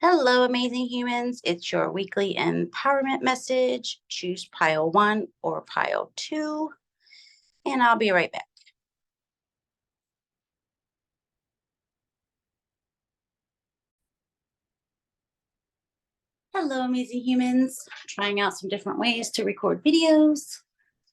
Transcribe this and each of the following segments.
Hello, amazing humans. It's your weekly empowerment message. Choose pile 1 or pile 2, and I'll be right back. Hello, amazing humans. Trying out some different ways to record videos.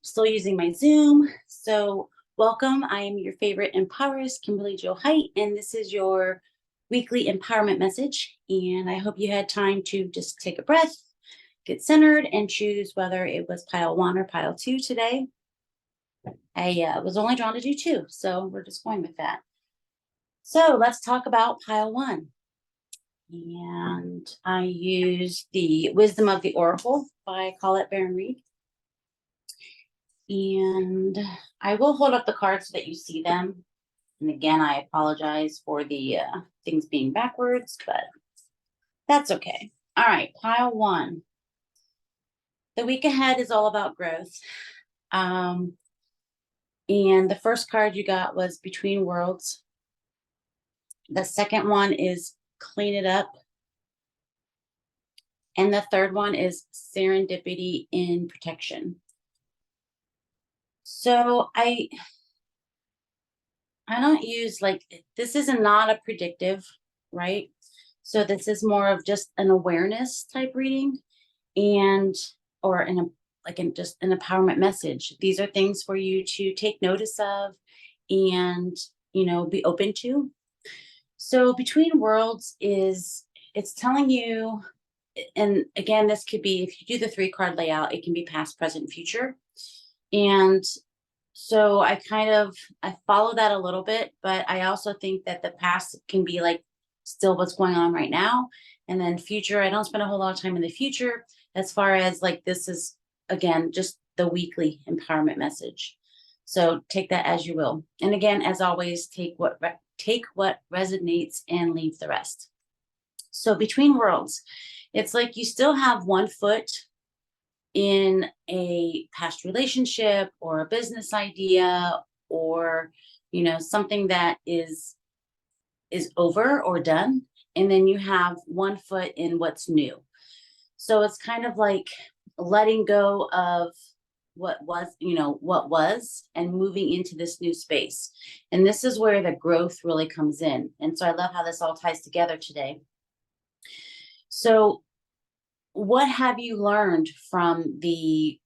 Still using my Zoom. So, welcome. I am your favorite empowerist, Kimberly Jo Height, and this is your weekly empowerment message. And I hope you had time to just take a breath, get centered, and choose whether it was pile 1 or pile 2 today. I was only drawn to do 2, so we're just going with that. So let's talk about pile 1. And I use the Wisdom of the Oracle by Colette Baron-Reid. And I will hold up the cards so that you see them. And again, I apologize for the things being backwards, but that's okay. All right, pile 1. The week ahead is all about growth. And the first card you got was Between Worlds. The second one is Clean It Up. And the third one is Serendipity in Protection. So I don't use this is not a predictive, right? So this is more of just an awareness type reading or just an empowerment message. These are things for you to take notice of and, be open to. So Between Worlds it's telling you, and again, this could be, if you do the 3-card layout, it can be past, present, future. And so I follow that a little bit, but I also think that the past can be still what's going on right now. And then future, I don't spend a whole lot of time in the future as far as this is, again, just the weekly empowerment message. So take that as you will. And again, as always, take what resonates and leave the rest. So Between Worlds, it's like you still have one foot in a past relationship or a business idea or something that is over or done, and then you have one foot in what's new. So it's kind of like letting go of what was and moving into this new space. And this is where the growth really comes in. And so I love how this all ties together today. So what have you learned from the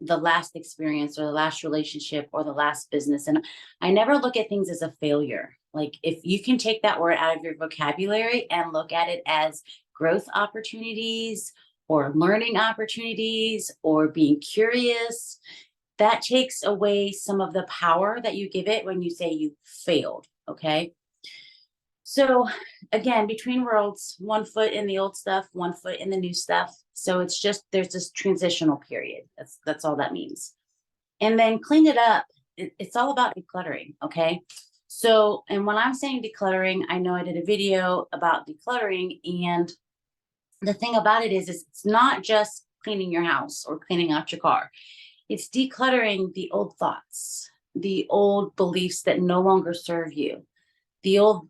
last experience or the last relationship or the last business? And I never look at things as a failure. If you can take that word out of your vocabulary and look at it as growth opportunities or learning opportunities or being curious, that takes away some of the power that you give it when you say you failed. Okay. So again, Between Worlds, one foot in the old stuff, one foot in the new stuff. So it's just, there's this transitional period. That's all that means. And then Clean It Up, it's all about decluttering. Okay. So, and when I'm saying decluttering, I know I did a video about decluttering, and the thing about it is it's not just cleaning your house or cleaning out your car. It's decluttering the old thoughts, the old beliefs that no longer serve you, the old,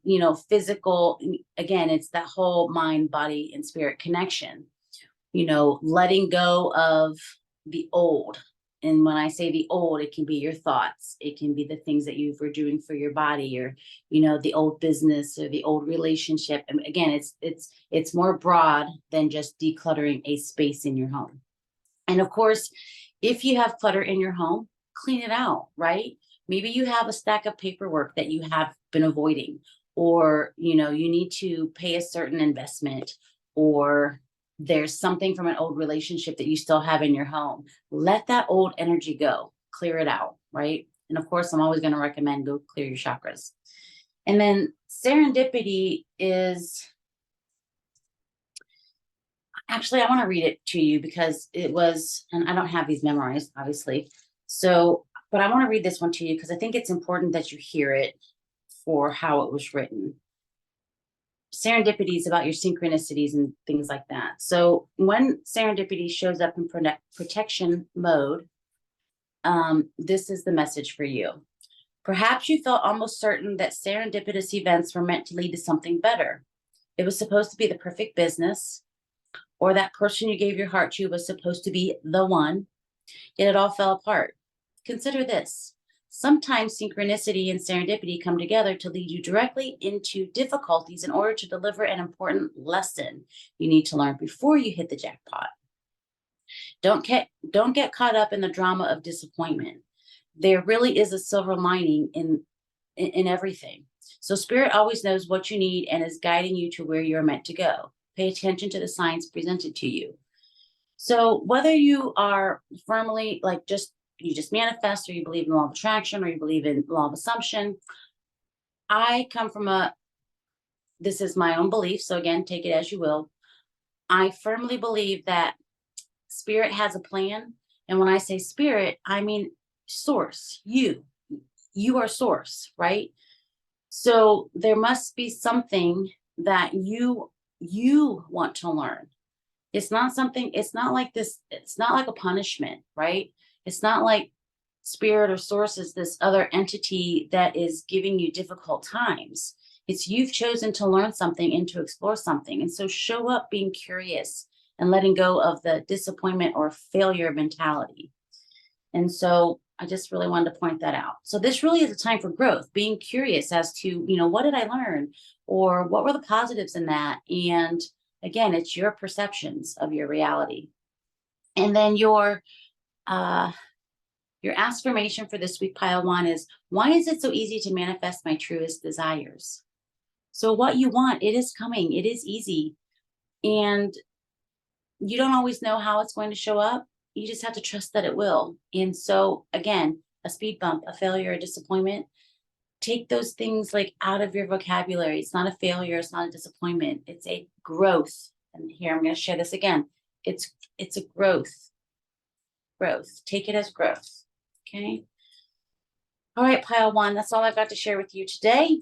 physical, again, it's that whole mind, body, and spirit connection, letting go of the old. And when I say the old, it can be your thoughts. It can be the things that you were doing for your body, or, the old business or the old relationship. And again, it's more broad than just decluttering a space in your home. And of course, if you have clutter in your home, clean it out, right? Maybe you have a stack of paperwork that you have been avoiding, or, you need to pay a certain investment, or there's something from an old relationship that you still have in your home. Let that old energy go, clear it out, right? And of course, I'm always going to recommend go clear your chakras. And then serendipity is, actually, I want to read it to you because it was, and I don't have these memorized, obviously. So, but I want to read this one to you because I think it's important that you hear it for how it was written. Serendipity is about your synchronicities and things like that. So when serendipity shows up in protection mode, this is the message for you. Perhaps you felt almost certain that serendipitous events were meant to lead to something better. It was supposed to be the perfect business, or that person you gave your heart to was supposed to be the one, yet it all fell apart. Consider this. Sometimes synchronicity and serendipity come together to lead you directly into difficulties in order to deliver an important lesson you need to learn before you hit the jackpot. Don't get caught up in the drama of disappointment. There really is a silver lining in everything. So spirit always knows what you need and is guiding you to where you're meant to go. Pay attention to the signs presented to you. So whether you are firmly like you just manifest, or you believe in law of attraction, or you believe in law of assumption, I come from this is my own belief. So again, take it as you will. I firmly believe that spirit has a plan. And when I say spirit, I mean source. You are source, right? So there must be something that you want to learn. It's not like this, it's not like a punishment, right? It's not like spirit or source is this other entity that is giving you difficult times. It's you've chosen to learn something and to explore something. And so show up being curious and letting go of the disappointment or failure mentality. And so I just really wanted to point that out. So this really is a time for growth, being curious as to, what did I learn? Or what were the positives in that? And again, it's your perceptions of your reality. And then your affirmation for this week, pile one, is, why is it so easy to manifest my truest desires? So what you want, it is coming. It is easy. And you don't always know how it's going to show up. You just have to trust that it will. And so again, a speed bump, a failure, a disappointment, take those things like out of your vocabulary. It's not a failure. It's not a disappointment. It's a growth. And here, I'm going to share this again. It's a growth. Take it as growth. Okay. All right, pile one. That's all I've got to share with you today.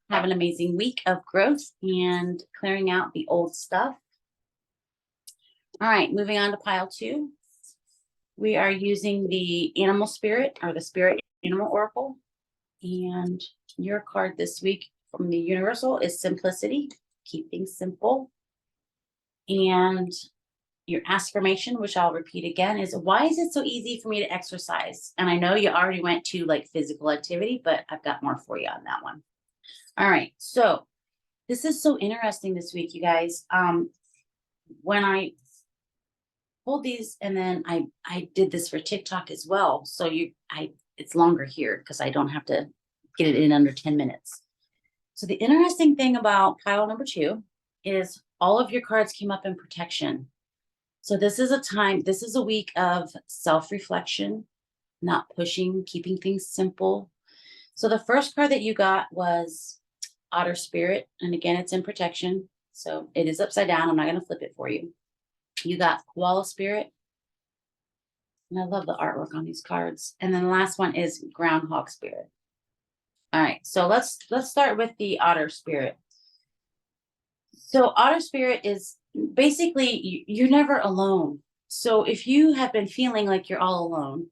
Have an amazing week of growth and clearing out the old stuff. All right, moving on to pile two. We are using the animal spirit, or the spirit animal oracle. And your card this week from the universal is simplicity. Keep things simple. And your affirmation, which I'll repeat again, is, why is it so easy for me to exercise? And I know you already went to like physical activity, but I've got more for you on that one. All right. So this is so interesting this week, you guys. When I pulled these, and then I did this for TikTok as well. So it's longer here because I don't have to get it in under 10 minutes. So the interesting thing about pile number two is all of your cards came up in protection. So this is a week of self-reflection, not pushing, keeping things simple. So the first card that you got was Otter Spirit. And again, it's in protection. So it is upside down. I'm not going to flip it for you. You got Koala Spirit. And I love the artwork on these cards. And then the last one is Groundhog Spirit. All right. So let's start with the Otter Spirit. So Otter Spirit is basically, you're never alone. So if you have been feeling like you're all alone,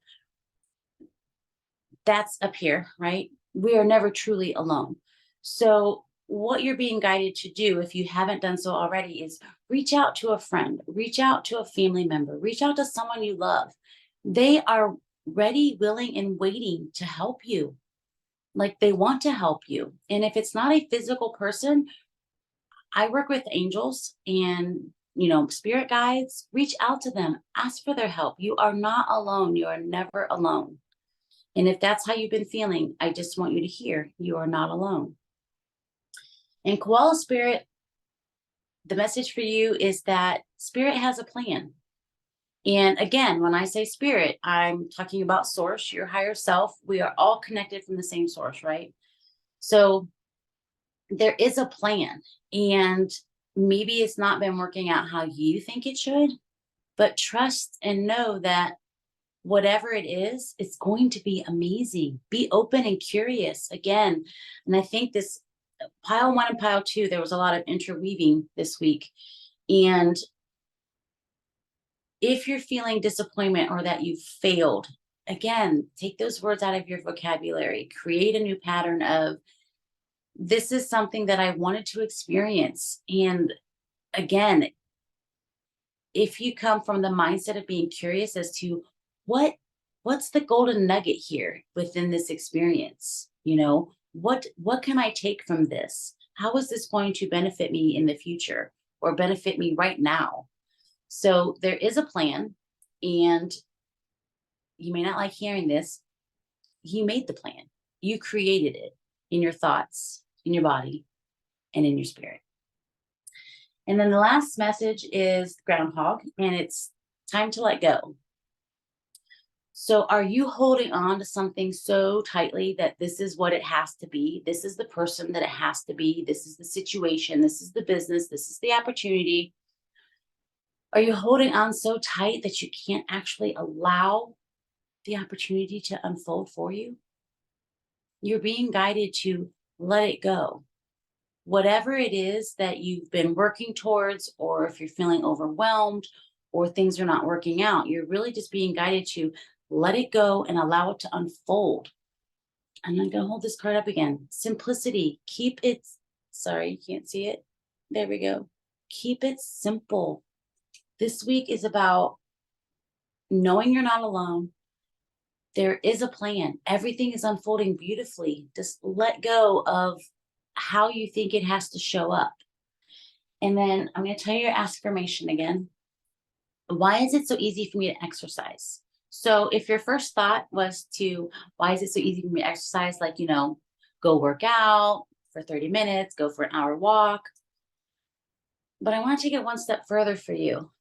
that's up here, right? We are never truly alone. So what you're being guided to do, if you haven't done so already, is reach out to a friend, reach out to a family member, reach out to someone you love. They are ready, willing, and waiting to help you. Like, they want to help you. And if it's not a physical person, I work with angels and, spirit guides. Reach out to them, ask for their help. You are not alone. You are never alone. And if that's how you've been feeling, I just want you to hear you are not alone. And Koala Spirit, the message for you is that spirit has a plan. And again, when I say spirit, I'm talking about source, your higher self. We are all connected from the same source, right? So there is a plan, and maybe it's not been working out how you think it should, but trust and know that whatever it is, it's going to be amazing. Be open and curious again. And I think this pile one and pile two, there was a lot of interweaving this week. And if you're feeling disappointment or that you've failed, again, take those words out of your vocabulary, create a new pattern of, this is something that I wanted to experience. And again, if you come from the mindset of being curious as to what's the golden nugget here within this experience, what can I take from this? How is this going to benefit me in the future or benefit me right now? So there is a plan, and you may not like hearing this. You made the plan. You created it in your thoughts, in your body, and in your spirit. And then the last message is groundhog, and it's time to let go. So are you holding on to something so tightly that this is what it has to be? This is the person that it has to be. This is the situation. This is the business. This is the opportunity. Are you holding on so tight that you can't actually allow the opportunity to unfold for you? You're being guided to let it go. Whatever it is that you've been working towards, or if you're feeling overwhelmed or things are not working out, you're really just being guided to let it go and allow it to unfold. I'm going to hold this card up again. Simplicity. Keep it, sorry, you can't see it. There we go. Keep it simple. This week is about knowing you're not alone. There is a plan. Everything is unfolding beautifully. Just let go of how you think it has to show up. And then I'm going to tell you your Askfirmation again. Why is it so easy for me to exercise? So if your first thought was to, why is it so easy for me to exercise? Like, go work out for 30 minutes, go for an hour walk. But I want to take it one step further for you.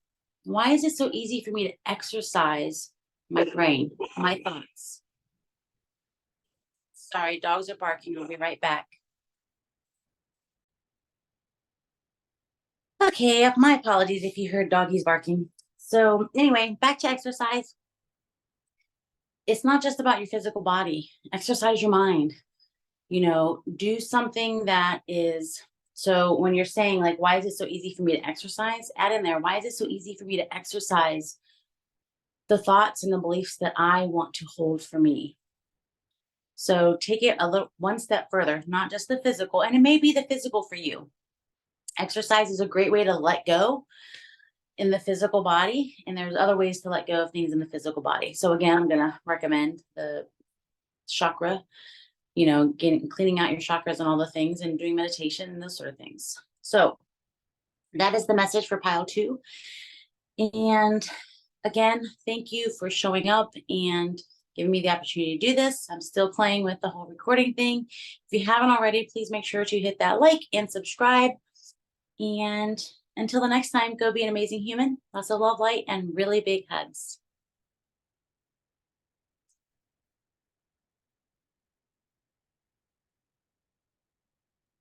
Why is it so easy for me to exercise my brain, my thoughts? Sorry, dogs are barking. We'll be right back. Okay, my apologies if you heard doggies barking. So anyway, back to exercise. It's not just about your physical body. Exercise your mind. Do something that is, so when you're saying like, why is it so easy for me to exercise? Add in there, why is it so easy for me to exercise the thoughts and the beliefs that I want to hold for me? So take it one step further, not just the physical, and it may be the physical for you. Exercise is a great way to let go in the physical body, and there's other ways to let go of things in the physical body. So again, I'm going to recommend the chakra, cleaning out your chakras and all the things, and doing meditation and those sort of things. So that is the message for pile 2. And again, thank you for showing up and giving me the opportunity to do this. I'm still playing with the whole recording thing. If you haven't already, please make sure to hit that like and subscribe. And until the next time, go be an amazing human. Lots of love, light, and really big hugs.